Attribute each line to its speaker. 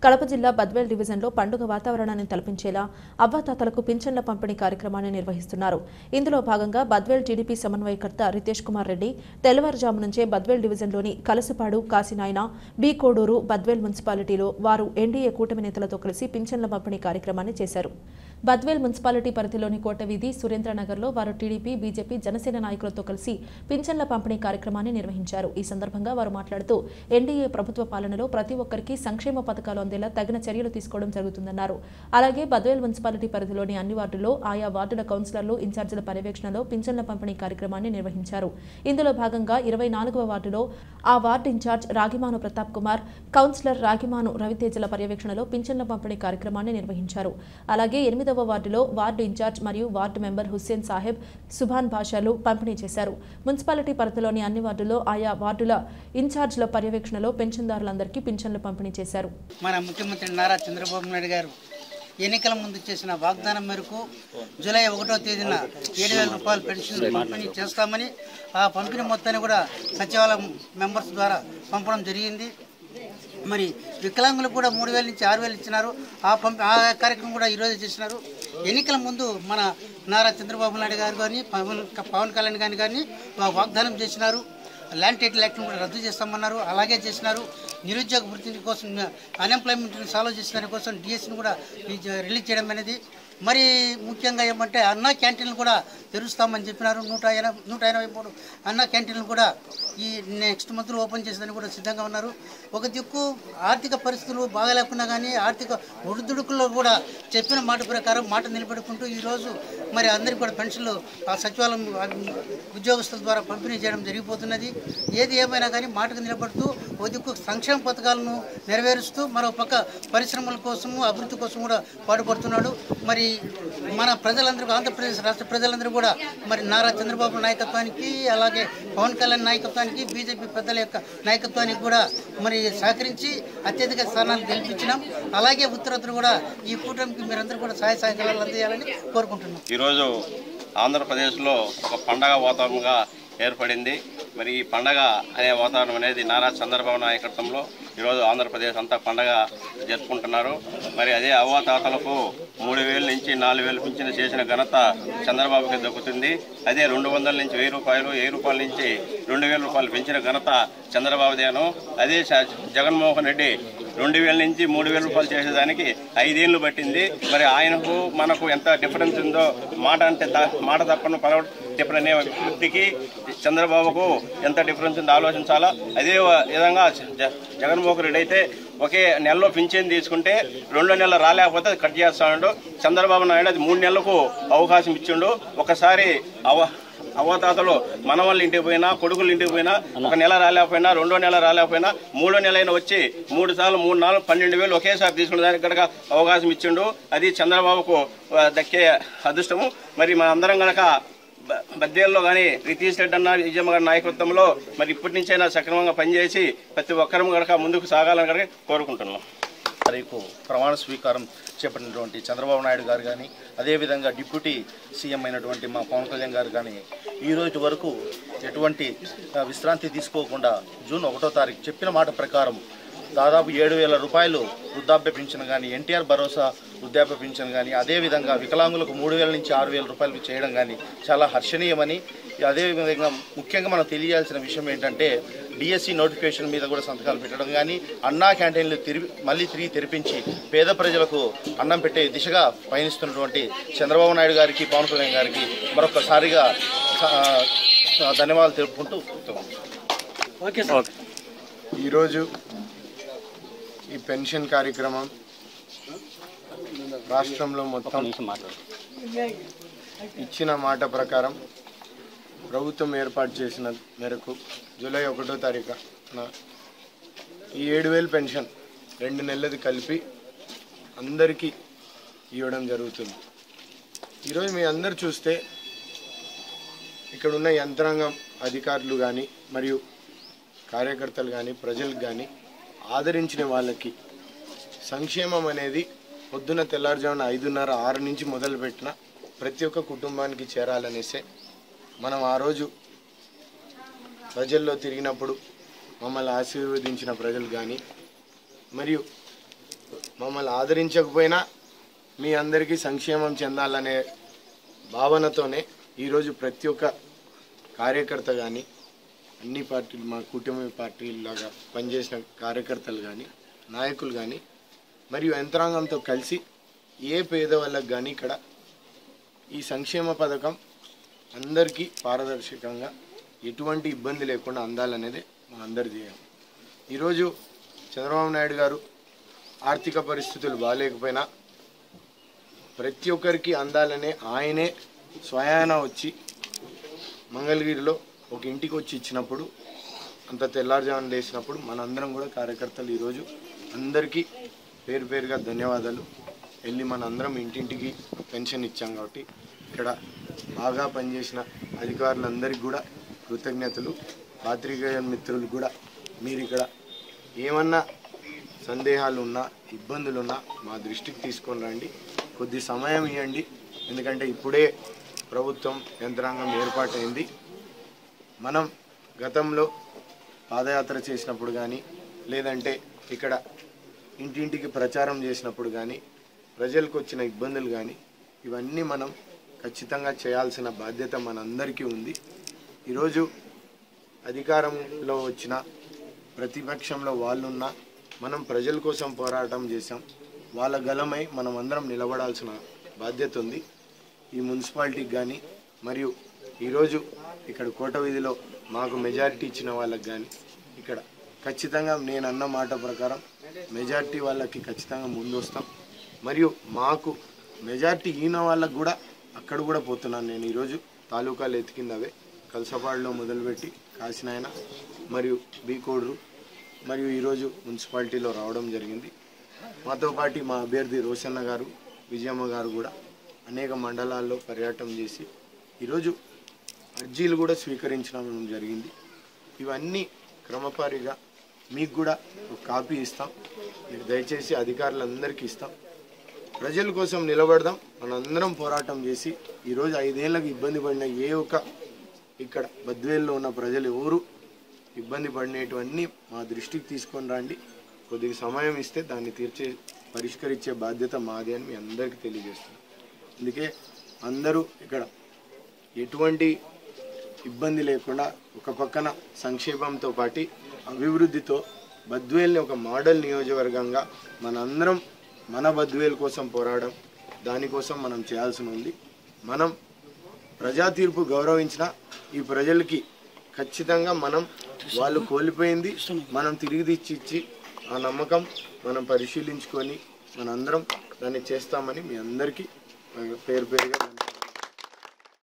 Speaker 1: కడప జిల్లా బద్వేల్ డివిజన్లో పండుగ వాతావరణాన్ని తలపించేలా అవ్వాతాతలకు పింఛన్ల పంపిణీ కార్యక్రమాన్ని నిర్వహిస్తున్నారు. ఇందులో భాగంగా బద్వేల్ టీడీపీ సమన్వయకర్త రితేష్ కుమార్ రెడ్డి తెల్లవారుజాము నుంచే బద్వేల్ డివిజన్లోని కలసపాడు, కాశీనాయన, బి కోడూరు, బద్వేల్ మున్సిపాలిటీలో వారు ఎన్డీఏ కూటమి నేతలతో కలిసి పింఛన్ల పంపిణీ కార్యక్రమాన్ని చేశారు. బద్వేల్ మున్సిపాలిటీ పరిధిలోని కోటవీధి, సురేంద్రనగర్లో వారు టీడీపీ, బీజేపీ, జనసేన నాయకులతో కలిసి పింఛన్ల పంపిణీ కార్యక్రమాన్ని నిర్వహించారు. ఈ సందర్భంగా వారు మాట్లాడుతూ ఎన్డీఏ ప్రభుత్వ పాలనలో ప్రతి ఒక్కరికి సంక్షేమ పథకాలు అందేలా తగిన చర్యలు తీసుకోవడం జరుగుతుందన్నారు. అలాగే బద్వేల్ మున్సిపాలిటీ పరిధిలోని అన్ని వార్డుల్లో ఆయా వార్డుల కౌన్సిలర్లు, ఇన్ఛార్జీల పర్యవేక్షణలో పింఛన్ల పంపిణీ కార్యక్రమాన్ని నిర్వహించారు. ఇందులో భాగంగా 24వ వార్డులో ఆ ward incharge Ragimanu Pratap Kumar, councillor Ragimanu రవితేజల పర్యవేక్షణలో పింఛన్ల పంపిణీ కార్యక్రమాన్ని నిర్వహించారు. అలాగే 8వ వార్డులో వార్డు ఇన్ఛార్జ్ మరియు వార్డు మెంబర్ హుస్సేన్ సాహెబ్, సుభాన్ భాషాలు పంపిణీ చేశారు. మున్సిపాలిటీ పరిధిలోని అన్ని వార్డుల్లో ఆయా వార్డుల ఇన్ఛార్జ్ల పర్యవేక్షణలో పెన్షన్దారులందరికీ పింఛన్లు పంపిణీ చేశారు.
Speaker 2: మన ముఖ్యమంత్రి నారా చంద్రబాబు నాయుడు గారు ఎన్నికల ముందు చేసిన వాగ్దానం మేరకు జూలై 1వ తేదీన 7,000 రూపాయలు పెన్షన్ పంపిణీ చేస్తామని ఆ పంపిణీ మొత్తాన్ని కూడా సచివాలయం మెంబర్స్ ద్వారా పంపడం జరిగింది. మరి వికలాంగులకు కూడా 3,000 నుంచి 6,000 ఇచ్చినారు. ఆ కార్యక్రమం కూడా ఈరోజు చేసినారు. ఎన్నికల ముందు మన నారా చంద్రబాబు నాయుడు గారు కానీ పవన్ కళ్యాణ్ కానీ వాగ్దానం చేసినారు. ల్యాండ్ టైటిల్ యాక్ట్ను కూడా రద్దు చేస్తామన్నారు. అలాగే చేసినారు. నిరుద్యోగ వృత్తి కోసం, అన్ఎంప్లాయ్మెంట్ని సాల్వ్ చేసిన దానికోసం డిఎస్ని కూడా రిలీజ్ చేయడం అనేది. మరి ముఖ్యంగా ఏమంటే అన్నా క్యాంటీన్లు కూడా తెరుస్తామని చెప్పినారు. 183 అన్నా క్యాంటీన్లు కూడా ఈ నెక్స్ట్ మంత్లో ఓపెన్ చేసేదని కూడా సిద్ధంగా ఉన్నారు. ఒక దిక్కు ఆర్థిక పరిస్థితులు బాగాలేకున్నా కానీ ఆర్థిక ఒడిదుడుకుల్లో కూడా చెప్పిన మాట ప్రకారం మాట నిలబెట్టుకుంటూ ఈరోజు మరి అందరికీ కూడా పెన్షన్లు ఆ సచివాలయం ఉద్యోగస్తుల ద్వారా పంపిణీ చేయడం జరిగిపోతున్నది. ఏది ఏమైనా కానీ మాటకు నిలబడుతూ ఒక దిక్కు సంక్షేమ పథకాలను నెరవేరుస్తూ మరో పక్క పరిశ్రమల కోసము, అభివృద్ధి కోసం కూడా పాటుపడుతున్నాడు. మరి మన ప్రజలందరూ, ఆంధ్రప్రదేశ్ రాష్ట్ర ప్రజలందరూ కూడా మరి నారా చంద్రబాబు నాయకత్వానికి, అలాగే పవన్ కళ్యాణ్ నాయకత్వానికి, బీజేపీ పెద్దల యొక్క నాయకత్వానికి కూడా మరి సహకరించి అత్యధిక స్థానాలు గెలిపించినాం. అలాగే ఉత్తరాంధ్ర కూడా ఈ కూటమికి మీరందరూ కూడా సహాయ సహకారాలు అందించాలని కోరుకుంటున్నాం.
Speaker 3: ఈరోజు ఆంధ్రప్రదేశ్లో ఒక పండగ వాతావరణంగా ఏర్పడింది. మరి ఈ పండగ అనే వాతావరణం అనేది నారా చంద్రబాబు నాయకత్వంలో ఈరోజు ఆంధ్రప్రదేశ్ అంతా పండగ జరుపుకుంటున్నారు. మరి అదే అవ్వాతాతలకు 3,000 నుంచి 4,000 పింఛను చేసిన ఘనత చంద్రబాబుకి దక్కుతుంది. అదే 200 నుంచి 1,000 రూపాయలు, 1,000 రూపాయల నుంచి 2,000 రూపాయలు పెంచిన ఘనత చంద్రబాబుదేను. అదే జగన్మోహన్ రెడ్డి 2,000 నుంచి 3,000 రూపాయలు చేసేదానికి 5 ఏళ్ళు పట్టింది. మరి ఆయనకు మనకు ఎంత డిఫరెన్స్ ఉందో, మాట అంటే మాట తప్పను పరవ చెప్పడనే వ్యక్తికి చంద్రబాబుకు ఎంత డిఫరెన్స్ ఉందో ఆలోచించాలా. అదే విధంగా జగన్మోహన్ రెడ్డి అయితే ఒకే నెలలో పింఛన్ తీసుకుంటే 2 నెలలు రాలేకపోతే కట్ చేస్తాడు. చంద్రబాబు నాయుడు అది 3 నెలలకు అవకాశం ఇచ్చిండు. ఒకసారి అవ్వతాతలు మనవాళ్ళ ఇంటికి పోయినా, కొడుకుల ఇంటికి పోయినా, 1 నెల రాలేకపోయినా, 2వ నెల రాలేకపోయినా, 3వ నెల అయినా వచ్చి 3 సార్లు 3, 4, 12,000 ఒకేసారి తీసుకునే దానికి కనుక అవకాశం ఇచ్చిండు. అది చంద్రబాబుకు దక్కే అదృష్టము. మరి మన అందరం కనుక బద్వేల్లో కానీ రితీష్ రెడ్డి అన్న, విజయమ్మ గారి నాయకత్వంలో మరి ఇప్పటి నుంచైనా సక్రమంగా పనిచేసి ప్రతి ఒక్కరూ కనుక ముందుకు సాగాలని కనుక కోరుకుంటున్నాం.
Speaker 4: తారీఖు ప్రమాణ స్వీకారం చేపట్టినటువంటి చంద్రబాబు నాయుడు గారు కానీ, అదేవిధంగా డిప్యూటీ సీఎం అయినటువంటి మా పవన్ కళ్యాణ్ గారు కానీ ఈ రోజు వరకు ఎటువంటి విశ్రాంతి తీసుకోకుండా జూన్ 1వ తారీఖు చెప్పిన మాట ప్రకారం దాదాపు 7,000 రూపాయలు వృద్ధాప్య పింఛను కానీ, ఎన్టీఆర్ భరోసా వృద్ధాప్య పింఛను కానీ, అదేవిధంగా వికలాంగులకు 3,000 నుంచి 6,000 రూపాయలు చేయడం కానీ చాలా హర్షణీయమని, అదేవిధంగా ముఖ్యంగా మనం తెలియాల్సిన విషయం ఏంటంటే డిఎస్సి నోటిఫికేషన్ మీద కూడా సంతకాలు పెట్టడం కానీ, అన్నా క్యాంటీన్లు మళ్ళీ తిరిగి తెరిపించి పేద ప్రజలకు అన్నం పెట్టే దిశగా పయనిస్తున్నటువంటి చంద్రబాబు నాయుడు గారికి, పవన్ కళ్యాణ్ గారికి మరొకసారిగా ధన్యవాదాలు తెలుపుకుంటూ
Speaker 5: ఈరోజు ఈ పెన్షన్ కార్యక్రమం రాష్ట్రంలో మొత్తం ఇచ్చిన మాట ప్రకారం ప్రభుత్వం ఏర్పాటు చేసిన మేరకు జూలై 1వ తారీఖున ఈ 7,000 పెన్షన్ 2 నెలలది కలిపి అందరికీ ఇవ్వడం జరుగుతుంది. ఈరోజు మీ అందరు చూస్తే ఇక్కడ ఉన్న యంత్రాంగం, అధికారులు కానీ మరియు కార్యకర్తలు కానీ, ప్రజలకు కానీ ఆదరించిన వాళ్ళకి సంక్షేమం అనేది పొద్దున తెల్లారుజామున 5:30, 6 నుంచి మొదలుపెట్టిన ప్రతి ఒక్క కుటుంబానికి చేరాలనేసే మనం ఆ రోజు ప్రజల్లో తిరిగినప్పుడు మమ్మల్ని ఆశీర్వదించిన ప్రజలు కానీ, మరియు మమ్మల్ని ఆదరించకపోయినా మీ అందరికీ సంక్షేమం చెందాలనే భావనతోనే ఈరోజు ప్రతి ఒక్క కార్యకర్త కానీ అన్ని పార్టీలు మా కూటమి పార్టీలాగా పనిచేసిన కార్యకర్తలు కానీ నాయకులు కానీ మరియు యంత్రాంగంతో కలిసి ఏ పేదవాళ్ళకి కానీ ఇక్కడ ఈ సంక్షేమ పథకం అందరికీ పారదర్శకంగా ఎటువంటి ఇబ్బంది లేకుండా అందాలనేదే మా అందరి ధ్యేయం. ఈరోజు చంద్రబాబు నాయుడు గారు ఆర్థిక పరిస్థితులు బాగాలేకపోయినా ప్రతి ఒక్కరికి అందాలనే ఆయనే స్వయాన వచ్చి మంగళగిరిలో ఒక ఇంటికి వచ్చి ఇచ్చినప్పుడు అంత తెల్లారుజామున లేచినప్పుడు మనందరం కూడా కార్యకర్తలు ఈరోజు అందరికీ పేరు పేరుగా ధన్యవాదాలు వెళ్ళి మనందరం ఇంటింటికి పెన్షన్ ఇచ్చాం కాబట్టి ఇక్కడ బాగా పనిచేసిన అధికారులందరికీ కూడా కృతజ్ఞతలు. పాత్రికేయ మిత్రులు కూడా మీరు ఇక్కడ ఏమన్నా సందేహాలు ఉన్నా ఇబ్బందులున్నా మా దృష్టికి తీసుకొని రండి, కొద్ది సమయం ఇవ్వండి. ఎందుకంటే ఇప్పుడే ప్రభుత్వం యంత్రాంగం ఏర్పాటైంది. మనం గతంలో పాదయాత్ర చేసినప్పుడు కానీ లేదంటే ఇక్కడ ఇంటింటికి ప్రచారం చేసినప్పుడు కానీ ప్రజలకు వచ్చిన ఇబ్బందులు కానీ ఇవన్నీ మనం ఖచ్చితంగా చేయాల్సిన బాధ్యత మనందరికీ ఉంది. ఈరోజు అధికారంలో వచ్చిన ప్రతిపక్షంలో వాళ్ళున్నా మనం ప్రజల కోసం పోరాటం చేసాం. వాళ్ళ గలమై మనం అందరం నిలబడాల్సిన బాధ్యత ఉంది. ఈ మున్సిపాలిటీకి కానీ మరియు ఈరోజు ఇక్కడ కోట వీధిలో మాకు మెజారిటీ ఇచ్చిన వాళ్ళకి కానీ ఇక్కడ ఖచ్చితంగా నేను అన్న మాట ప్రకారం మెజారిటీ వాళ్ళకి ఖచ్చితంగా ముందు వస్తాం. మరియు మాకు మెజారిటీ ఈయన వాళ్ళకు కూడా అక్కడ కూడా పోతున్నాను నేను. ఈరోజు తాలూకాలు ఎతికిందవే కలసపాడులో మొదలుపెట్టి కాసినాయన మరియు బీకోడ్రు మరియు ఈరోజు మున్సిపాలిటీలో రావడం జరిగింది. మాతో పాటు మా అభ్యర్థి రోషన్న గారు విజయమ్మ గారు కూడా అనేక మండలాల్లో పర్యటన చేసి ఈరోజు అర్జీలు కూడా స్వీకరించడం జరిగింది. ఇవన్నీ క్రమపారిగా మీకు కూడా ఒక కాపీ ఇస్తాం. మీరు దయచేసి అధికారులందరికీ ఇస్తాం. ప్రజల కోసం నిలబడదాం. మనందరం పోరాటం చేసి ఈరోజు 5 ఏళ్ళకి ఇబ్బంది పడిన ఏ ఒక్క ఇక్కడ బద్వేల్లో ఉన్న ప్రజలు ఎవరు ఇబ్బంది పడినటువన్నీ మా దృష్టికి తీసుకొని రండి. కొద్దిగా సమయం ఇస్తే దాన్ని పరిష్కరించే బాధ్యత మాది అని మీ అందరికీ తెలియజేస్తున్నాం. అందుకే అందరూ ఇక్కడ ఎటువంటి ఇబ్బంది లేకుండా ఒక పక్కన సంక్షేమంతో పాటు అభివృద్ధితో బద్వేల్ని ఒక మోడల్ నియోజకవర్గంగా మనందరం మన బద్వేల్ కోసం పోరాడడం దానికోసం మనం చేయాల్సి ఉంది. మనం ప్రజా తీర్పు గౌరవించిన ఈ ప్రజలకి ఖచ్చితంగా మనం వాళ్ళు కోల్పోయింది మనం తిరిగి తెచ్చి ఆ నమ్మకం మనం పరిశీలించుకొని మనందరం దాన్ని చేస్తామని మీ అందరికీ పేరు పేరుగా